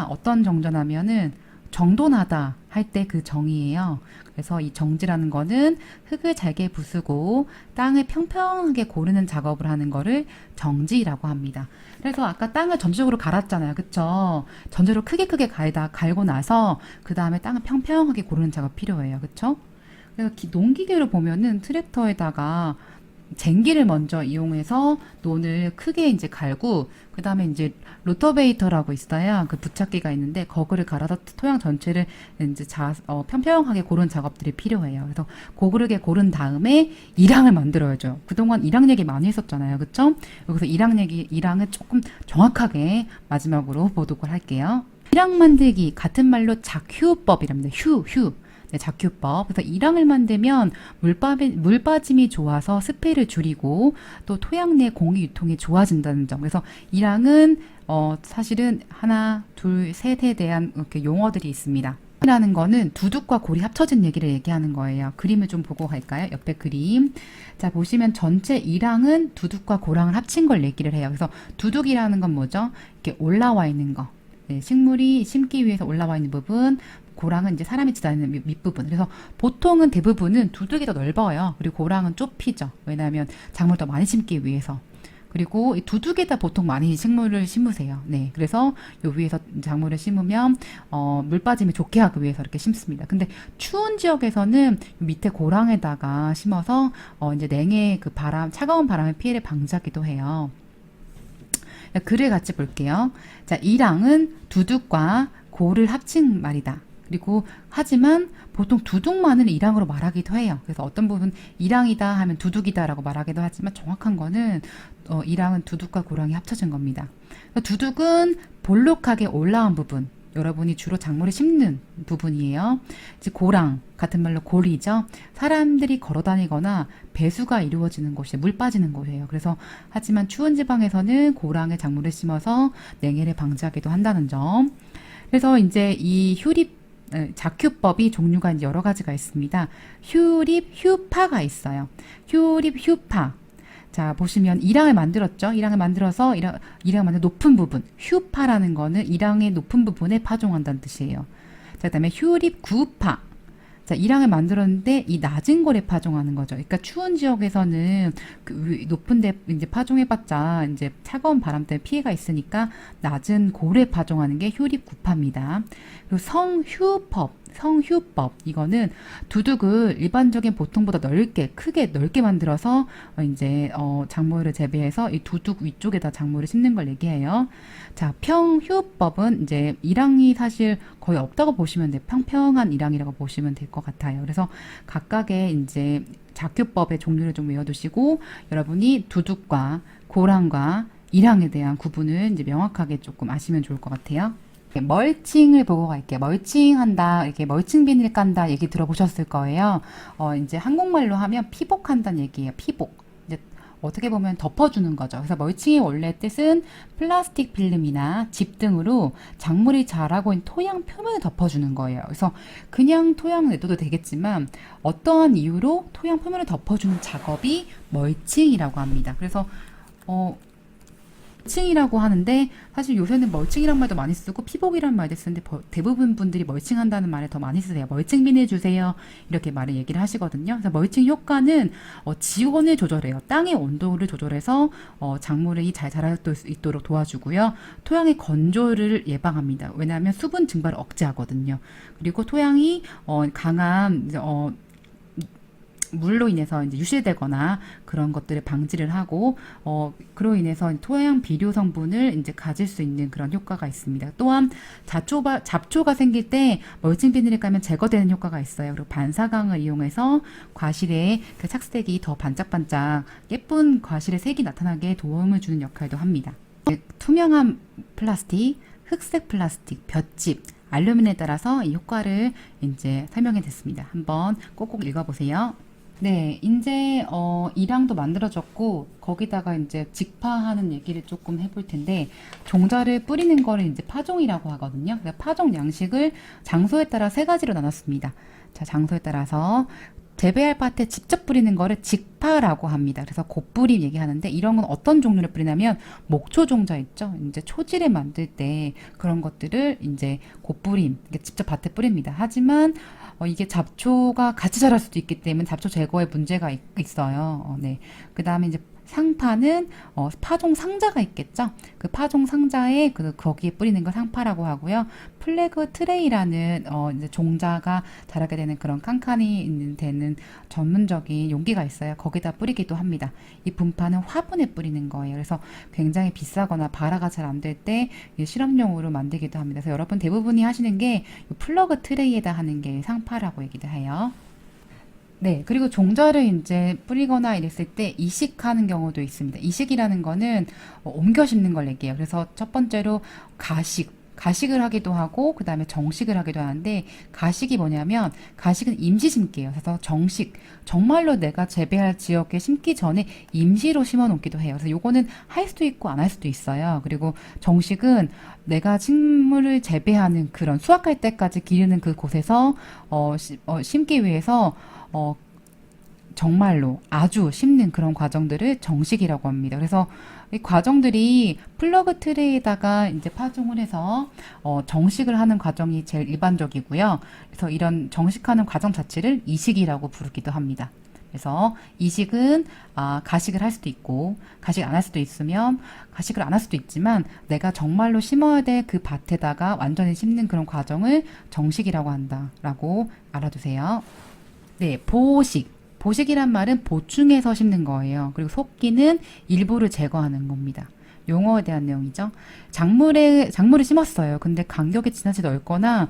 어떤 정자냐면은 정돈하다 할 때 그 정이에요. 그래서 이 정지라는 거는 흙을 잘게 부수고 땅을 평평하게 고르는 작업을 하는 거를 정지라고 합니다. 그래서 아까 땅을 전체적으로 갈았잖아요. 그쵸? 전체적으로 크게 갈고 나서 그 다음에 땅을 평평하게 고르는 작업 필요해요. 그쵸? 그래서 농기계로 보면은 트랙터에다가 쟁기를 먼저 이용해서 논을 크게 이제 갈고, 그 다음에 이제 로터베이터라고 있어요. 그 부착기가 있는데, 거기를 갈아서 토양 전체를 이제 평평하게 고른 작업들이 필요해요. 그래서 고르게 고른 다음에 일항을 만들어야죠. 그동안 일항 얘기 많이 했었잖아요. 그쵸? 여기서 일항을 조금 정확하게 마지막으로 보도록 할게요. 일항 만들기, 같은 말로 작휴법이랍니다. 휴. 네, 작휴법. 그래서 일항을 만들면 물 빠짐이 좋아서 습해를 줄이고 또 토양 내 공기 유통이 좋아진다는 점. 그래서 일항은 사실은 하나, 둘, 셋에 대한 이렇게 용어들이 있습니다. 라는 거는 두둑과 골이 합쳐진 얘기를 얘기하는 거예요. 그림을 좀 보고 갈까요? 옆에 그림. 자, 보시면 전체 일항은 두둑과 고랑을 합친 걸 얘기를 해요. 그래서 두둑이라는 건 뭐죠? 이렇게 올라와 있는 거. 네, 식물이 심기 위해서 올라와 있는 부분, 고랑은 이제 사람이 지나는 밑부분. 그래서 보통은 대부분은 두둑이 더 넓어요. 그리고 고랑은 좁히죠. 왜냐하면 작물을 더 많이 심기 위해서. 그리고 이 두둑에다 보통 많이 식물을 심으세요. 네, 그래서 요 위에서 작물을 심으면 물 빠짐이 좋게 하기 위해서 이렇게 심습니다. 근데 추운 지역에서는 밑에 고랑에다가 심어서 이제 냉해 그 차가운 바람의 피해를 방지하기도 해요. 글을 같이 볼게요. 자, 일항은 두둑과 고를 합친 말이다. 그리고 하지만 보통 두둑만을 일항으로 말하기도 해요. 그래서 어떤 부분 일항이다 하면 두둑이다라고 말하기도 하지만 정확한 거는 일항은 두둑과 고랑이 합쳐진 겁니다. 두둑은 볼록하게 올라온 부분, 여러분이 주로 작물을 심는 부분이에요. 이제 고랑, 같은 말로 골이죠. 사람들이 걸어다니거나 배수가 이루어지는 곳이 물 빠지는 곳이에요. 그래서 하지만 추운 지방에서는 고랑에 작물을 심어서 냉해를 방지하기도 한다는 점. 그래서 이제 이 작휴법이 종류가 이제 여러 가지가 있습니다. 휴립, 휴파가 있어요. 휴립, 휴파. 자, 보시면 일항을 만들었죠. 일항을 만들어서 일항을 만든 높은 부분. 휴파라는 거는 일항의 높은 부분에 파종한다는 뜻이에요. 자, 그다음에 휴립, 구파. 자, 일항을 만들었는데 이 낮은 골에 파종하는 거죠. 그러니까 추운 지역에서는 그 높은 데 이제 파종해봤자 이제 차가운 바람 때문에 피해가 있으니까 낮은 골에 파종하는 게 휴립구파입니다. 그리고 성휴법 이거는 두둑을 일반적인 보통보다 크게 넓게 만들어서 이제 작물을 재배해서 이 두둑 위쪽에다 작물을 심는 걸 얘기해요. 자, 평휴법은 이제 일항이 사실 거의 없다고 보시면 돼요. 평평한 일항이라고 보시면 될 것 같아요. 그래서 각각의 이제 작휴법의 종류를 좀 외워두시고 여러분이 두둑과 고랑과 일항에 대한 구분을 이제 명확하게 조금 아시면 좋을 것 같아요. 멀칭을 보고 갈게요. 멀칭한다, 이렇게 멀칭 비닐 깐다 얘기 들어보셨을 거예요. 이제 한국말로 하면 피복한다는 얘기예요. 피복. 이제 어떻게 보면 덮어주는 거죠. 그래서 멀칭의 원래 뜻은 플라스틱 필름이나 집 등으로 작물이 자라고 있는 토양 표면을 덮어주는 거예요. 그래서 그냥 토양을 내둬도 되겠지만 어떠한 이유로 토양 표면을 덮어주는 작업이 멀칭이라고 합니다. 그래서 멀칭이라고 하는데 사실 요새는 멀칭이란 말도 많이 쓰고 피복이란 말도 쓰는데 대부분 분들이 멀칭한다는 말을 더 많이 쓰세요. 멀칭 비닐 주세요. 이렇게 말을 얘기를 하시거든요. 그래서 멀칭 효과는 지온을 조절해요. 땅의 온도를 조절해서 작물이 잘 자랄 수 있도록 도와주고요. 토양의 건조를 예방합니다. 왜냐하면 수분 증발을 억제하거든요. 그리고 토양이 강한 물로 인해서 이제 유실되거나 그런 것들을 방지를 하고 그로 인해서 토양 비료 성분을 이제 가질 수 있는 그런 효과가 있습니다. 또한 잡초가 생길 때 멀칭 비닐을 까면 제거되는 효과가 있어요. 그리고 반사광을 이용해서 과실의 그 착색이 더 반짝반짝 예쁜 과실의 색이 나타나게 도움을 주는 역할도 합니다. 투명한 플라스틱, 흑색 플라스틱, 볏짚, 알루미늄에 따라서 이 효과를 이제 설명해 드렸습니다. 한번 꼭꼭 읽어보세요. 네, 이제 2랑도 만들어졌고 거기다가 이제 직파하는 얘기를 조금 해볼 텐데 종자를 뿌리는 거를 이제 파종이라고 하거든요. 파종 양식을 장소에 따라 세 가지로 나눴습니다. 자, 장소에 따라서 재배할 밭에 직접 뿌리는 거를 직파라고 합니다. 그래서 곱뿌림 얘기하는데 이런 건 어떤 종류를 뿌리냐면 목초 종자 있죠. 이제 초지를 만들 때 그런 것들을 이제 곱뿌림 직접 밭에 뿌립니다. 하지만 이게 잡초가 같이 자랄 수도 있기 때문에 잡초 제거에 문제가 있어요. 네. 그 다음에 이제 상파는 파종 상자가 있겠죠. 그 파종 상자에 거기에 뿌리는 걸 상파라고 하고요. 플래그 트레이라는 이제 종자가 자라게 되는 그런 칸칸이 되는 전문적인 용기가 있어요. 거기다 뿌리기도 합니다. 이 분파는 화분에 뿌리는 거예요. 그래서 굉장히 비싸거나 발화가 잘 안 될 때 실험용으로 만들기도 합니다. 그래서 여러분 대부분이 하시는 게 플러그 트레이에다 하는 게 상파라고 얘기도 해요. 네, 그리고 종자를 이제 뿌리거나 이랬을 때 이식하는 경우도 있습니다. 이식이라는 거는 옮겨 심는 걸 얘기해요. 그래서 첫 번째로 가식을 하기도 하고, 그 다음에 정식을 하기도 하는데, 가식이 뭐냐면, 가식은 임시 심기예요. 그래서 정말로 내가 재배할 지역에 심기 전에 임시로 심어 놓기도 해요. 그래서 요거는 할 수도 있고 안 할 수도 있어요. 그리고 정식은 내가 식물을 재배하는 그런 수확할 때까지 기르는 그 곳에서 심기 위해서 정말로 아주 심는 그런 과정들을 정식이라고 합니다. 그래서 이 과정들이 플러그 트레이에다가 이제 파종을 해서 정식을 하는 과정이 제일 일반적이고요. 그래서 이런 정식하는 과정 자체를 이식이라고 부르기도 합니다. 그래서 이식은 가식을 할 수도 있고 가식 안 할 수도 있으면 가식을 안 할 수도 있지만 내가 정말로 심어야 될 그 밭에다가 완전히 심는 그런 과정을 정식이라고 한다라고 알아두세요. 네, 보식이란 말은 보충해서 심는 거예요. 그리고 속기는 일부를 제거하는 겁니다. 용어에 대한 내용이죠. 작물을 심었어요. 근데 간격이 지나치게 넓거나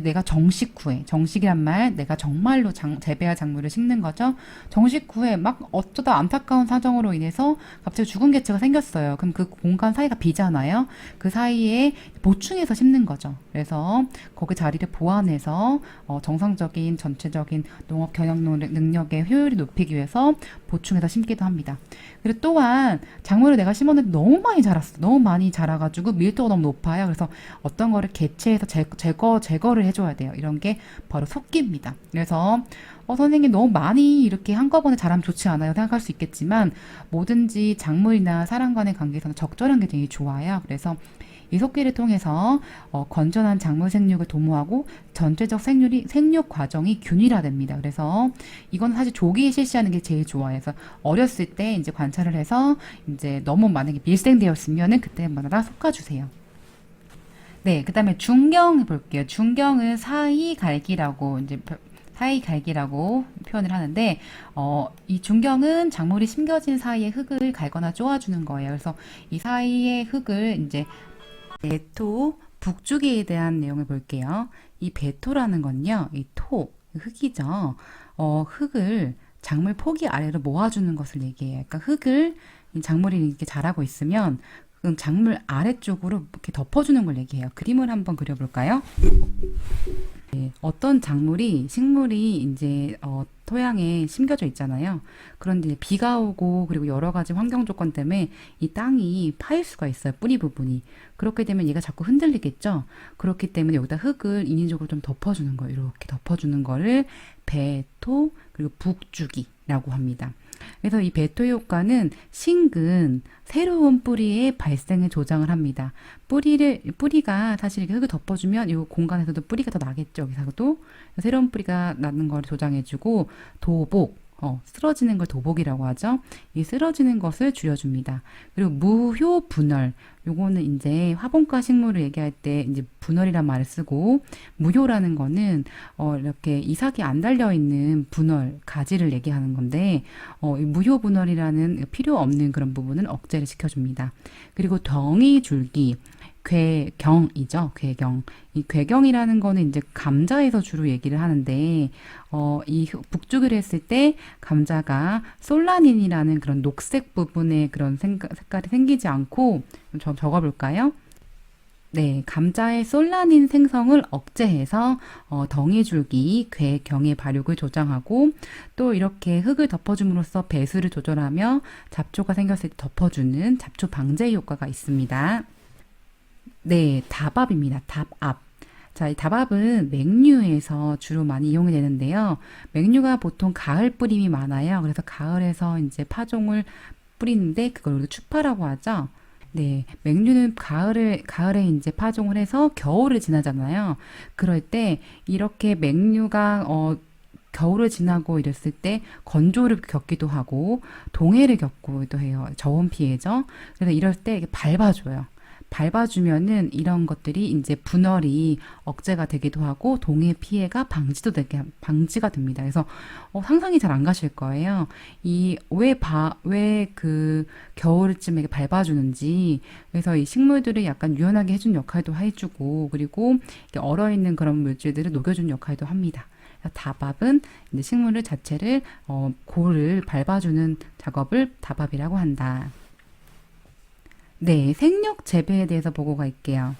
내가 정식 후에, 정식이란 말, 내가 정말로 재배할 작물을 심는 거죠. 정식 후에 막 어쩌다 안타까운 사정으로 인해서 갑자기 죽은 개체가 생겼어요. 그럼 그 공간 사이가 비잖아요. 그 사이에 보충해서 심는 거죠. 그래서 거기 자리를 보완해서 정상적인 전체적인 농업 경영 능력의 효율을 높이기 위해서 보충해서 심기도 합니다. 그리고 또한 작물을 내가 심었는데 너무 많이 자랐어. 너무 많이 자라가지고 밀도가 너무 높아요. 그래서 어떤 거를 개체해서 제거를 해줘야 돼요. 이런 게 바로 속기입니다. 그래서 선생님 너무 많이 이렇게 한꺼번에 자라면 좋지 않아요 생각할 수 있겠지만 뭐든지 작물이나 사람 간의 관계에서는 적절한 게 되게 좋아요. 그래서 이 속기를 통해서 건전한 작물 생육을 도모하고 전체적 생육 과정이 균일화됩니다. 그래서 이건 사실 조기에 실시하는 게 제일 좋아요. 그래서 어렸을 때 이제 관찰을 해서 이제 너무 만약에 밀생되었으면은 그때마다 솎아주세요. 네, 그 다음에 중경 볼게요. 중경은 사이갈기라고 표현을 하는데, 이 중경은 작물이 심겨진 사이에 흙을 갈거나 쪼아주는 거예요. 그래서 이 사이에 흙을 이제 배토, 북주기에 대한 내용을 볼게요. 이 배토라는 건요, 흙이죠. 흙을 작물 포기 아래로 모아주는 것을 얘기해요. 그러니까 흙을 작물이 이렇게 자라고 있으면 그럼 작물 아래쪽으로 이렇게 덮어주는 걸 얘기해요. 그림을 한번 그려볼까요? 네, 어떤 식물이 이제 토양에 심겨져 있잖아요. 그런데 비가 오고 그리고 여러 가지 환경 조건 때문에 이 땅이 파일 수가 있어요. 뿌리 부분이. 그렇게 되면 얘가 자꾸 흔들리겠죠. 그렇기 때문에 여기다 흙을 인위적으로 좀 덮어주는 거예요. 이렇게 덮어주는 거를 배토 그리고 북주기라고 합니다. 그래서 이 배토 효과는 신근 새로운 뿌리의 발생을 조장을 합니다. 뿌리가 사실 이렇게 흙을 덮어주면 이 공간에서도 뿌리가 더 나겠죠. 여기서도 새로운 뿌리가 나는 걸 조장해주고 도복 쓰러지는 걸 도복이라고 하죠. 이 쓰러지는 것을 줄여줍니다. 그리고 무효분열. 요거는 이제 화분과 식물을 얘기할 때 이제 분열이란 말을 쓰고, 무효라는 거는 이렇게 이삭이 안 달려 있는 분열, 가지를 얘기하는 건데, 이 무효분열이라는 필요 없는 그런 부분을 억제를 시켜줍니다. 그리고 덩이 줄기. 괴경이죠. 괴경. 이 괴경이라는 거는 이제 감자에서 주로 얘기를 하는데, 이 북주기를 했을 때 감자가 솔라닌이라는 그런 녹색 부분에 그런 색깔이 생기지 않고, 좀 적어볼까요? 네, 감자의 솔라닌 생성을 억제해서 덩이줄기, 괴경의 발육을 조장하고 또 이렇게 흙을 덮어줌으로써 배수를 조절하며 잡초가 생겼을 때 덮어주는 잡초 방제 효과가 있습니다. 네, 다밥입니다. 답압. 자, 이 다밥은 맹류에서 주로 많이 이용이 되는데요. 맹류가 보통 가을 뿌림이 많아요. 그래서 가을에서 이제 파종을 뿌리는데 그걸 우리가 추파라고 하죠. 네, 맹류는 가을에 이제 파종을 해서 겨울을 지나잖아요. 그럴 때 이렇게 맹류가 겨울을 지나고 이랬을 때 건조를 겪기도 하고 동해를 겪기도 해요. 저온 피해죠. 그래서 이럴 때 이게 밟아줘요. 밟아주면은 이런 것들이 이제 분열이 억제가 되기도 하고 동해 피해가 방지가 됩니다. 그래서 상상이 잘 안 가실 거예요. 이 왜 그 겨울쯤에 밟아주는지. 그래서 이 식물들을 약간 유연하게 해준 역할도 해주고, 그리고 이렇게 얼어있는 그런 물질들을 녹여준 역할도 합니다. 다밥은 이제 식물 자체를 골을 밟아주는 작업을 다밥이라고 한다. 네, 생력 재배에 대해서 보고 갈게요.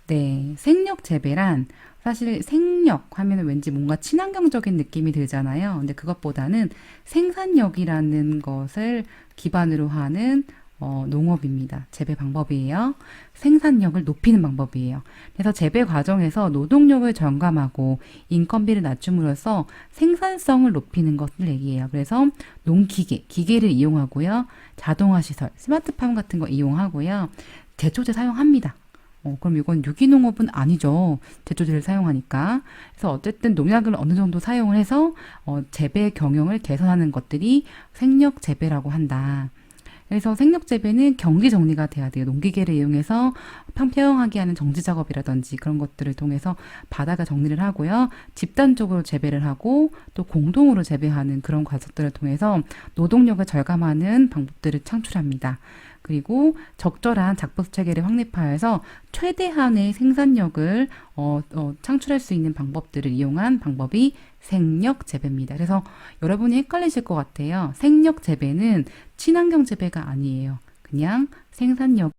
네, 생력 재배란 사실 생력 하면은 왠지 뭔가 친환경적인 느낌이 들잖아요. 근데 그것보다는 생산력이라는 것을 기반으로 하는 농업입니다. 재배 방법이에요. 생산력을 높이는 방법이에요. 그래서 재배 과정에서 노동력을 절감하고 인건비를 낮춤으로써 생산성을 높이는 것을 얘기해요. 그래서 기계를 이용하고요. 자동화 시설, 스마트팜 같은 거 이용하고요. 제초제 사용합니다. 그럼 이건 유기농업은 아니죠. 제초제를 사용하니까. 그래서 어쨌든 농약을 어느 정도 사용을 해서 재배 경영을 개선하는 것들이 생력 재배라고 한다. 그래서 생력 재배는 경지 정리가 돼야 돼요. 농기계를 이용해서 평평하게 하는 정지 작업이라든지 그런 것들을 통해서 바닥을 정리를 하고요. 집단적으로 재배를 하고 또 공동으로 재배하는 그런 과정들을 통해서 노동력을 절감하는 방법들을 창출합니다. 그리고 적절한 작법 체계를 확립하여서 최대한의 생산력을 창출할 수 있는 방법들을 이용한 방법이 생력 재배입니다. 그래서 여러분이 헷갈리실 것 같아요. 생력 재배는 친환경 재배가 아니에요. 그냥 생산력